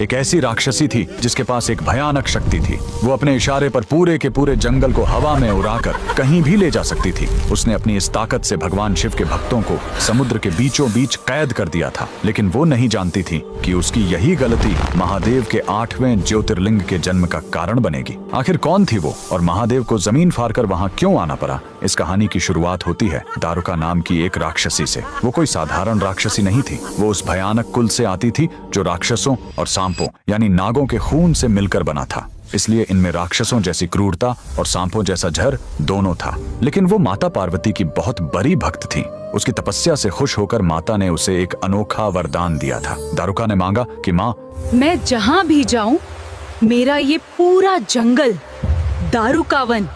एक ऐसी राक्षसी थी जिसके पास एक भयानक शक्ति थी। वो अपने इशारे पर पूरे के पूरे जंगल को हवा में उड़ाकर कहीं भी ले जा सकती थी। उसने अपनी इस ताकत से भगवान शिव के भक्तों को समुद्र के बीचों बीच कैद कर दिया था, लेकिन वो नहीं जानती थी कि उसकी यही गलती महादेव के 8वें ज्योतिर्लिंग के जन्म का कारण बनेगी। आखिर कौन थी वो और महादेव को जमीन फाड़ कर वहाँ क्यों आना पड़ा? इस कहानी की शुरुआत होती है दारुका नाम की एक राक्षसी से। वो कोई साधारण राक्षसी नहीं थी, वो उस भयानक कुल से आती थी जो राक्षसों और सांपों यानी नागों के खून से मिलकर बना था। इसलिए इनमें राक्षसों जैसी क्रूरता और सांपों जैसा जहर दोनों था। लेकिन वो माता पार्वती की बहुत बड़ी भक्त थी। उसकी तपस्या से खुश होकर माता ने उसे एक अनोखा वरदान दिया था। दारुका ने मांगा कि माँ, मैं जहाँ भी जाऊँ मेरा ये पूरा जंगल दारुकावन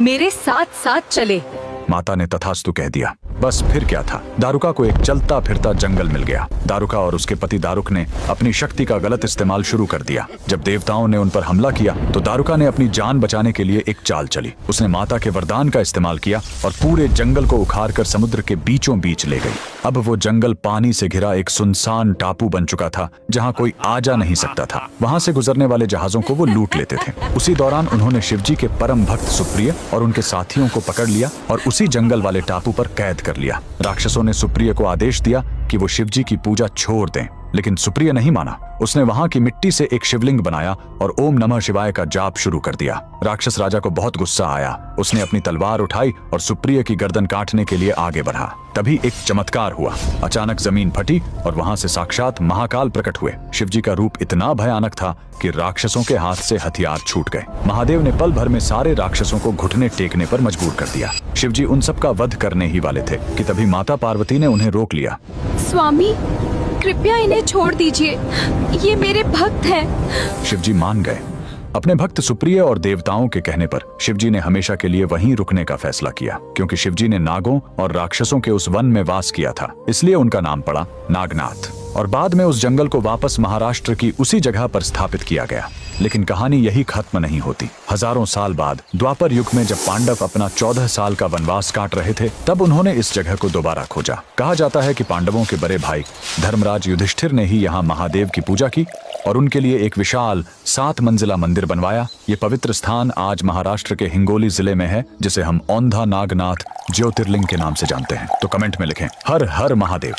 मेरे साथ साथ चले। माता ने तथास्तु कह दिया। बस फिर क्या था, दारुका को एक चलता फिरता जंगल मिल गया। दारुका और उसके पति दारुक ने अपनी शक्ति का गलत इस्तेमाल शुरू कर दिया। जब देवताओं ने उन पर हमला किया तो दारुका ने अपनी जान बचाने के लिए एक चाल चली। उसने माता के वरदान का इस्तेमाल किया और पूरे जंगल को उखाड़ कर समुद्र के बीचों बीच ले गई। अब वो जंगल पानी से घिरा एक सुनसान टापू बन चुका था जहाँ कोई आ जा नहीं सकता था। वहाँ से गुजरने वाले जहाजों को वो लूट लेते थे। उसी दौरान उन्होंने शिवजी के परम भक्त सुप्रिय और उनके साथियों को पकड़ लिया और उसी जंगल वाले टापू पर कैद कर लिया। राक्षसों ने सुप्रिय को आदेश दिया कि वो शिवजी की पूजा छोड़ दें, लेकिन सुप्रिय नहीं माना। उसने वहां की मिट्टी से एक शिवलिंग बनाया और ओम नमः शिवाय का जाप शुरू कर दिया। राक्षस राजा को बहुत गुस्सा आया। उसने अपनी तलवार उठाई और सुप्रिय की गर्दन काटने के लिए आगे बढ़ा। तभी एक चमत्कार हुआ। अचानक जमीन फटी और वहां से साक्षात महाकाल प्रकट हुए। शिवजी का रूप इतना भयानक था कि राक्षसों के हाथ से हथियार छूट गए। महादेव ने पल भर में सारे राक्षसों को घुटने टेकने पर मजबूर कर दिया। शिवजी उन सब का वध करने ही वाले थे कि तभी माता पार्वती ने उन्हें रोक लिया। स्वामी, कृपया इन्हें छोड़ दीजिए, ये मेरे भक्त हैं। शिवजी मान गए। अपने भक्त सुप्रिय और देवताओं के कहने पर शिवजी ने हमेशा के लिए वहीं रुकने का फैसला किया, क्योंकि शिवजी ने नागों और राक्षसों के उस वन में वास किया था, इसलिए उनका नाम पड़ा नागनाथ। और बाद में उस जंगल को वापस महाराष्ट्र की उसी जगह पर स्थापित किया गया। लेकिन कहानी यही खत्म नहीं होती। हजारों साल बाद द्वापर युग में जब पांडव अपना 14 साल का वनवास काट रहे थे, तब उन्होंने इस जगह को दोबारा खोजा। कहा जाता है कि पांडवों के बड़े भाई धर्मराज युधिष्ठिर ने ही यहाँ महादेव की पूजा की और उनके लिए एक विशाल 7 मंजिला मंदिर बनवाया। ये पवित्र स्थान आज महाराष्ट्र के हिंगोली जिले में है, जिसे हम औंधा नागनाथ ज्योतिर्लिंग के नाम से जानते हैं। तो कमेंट में लिखें हर हर महादेव।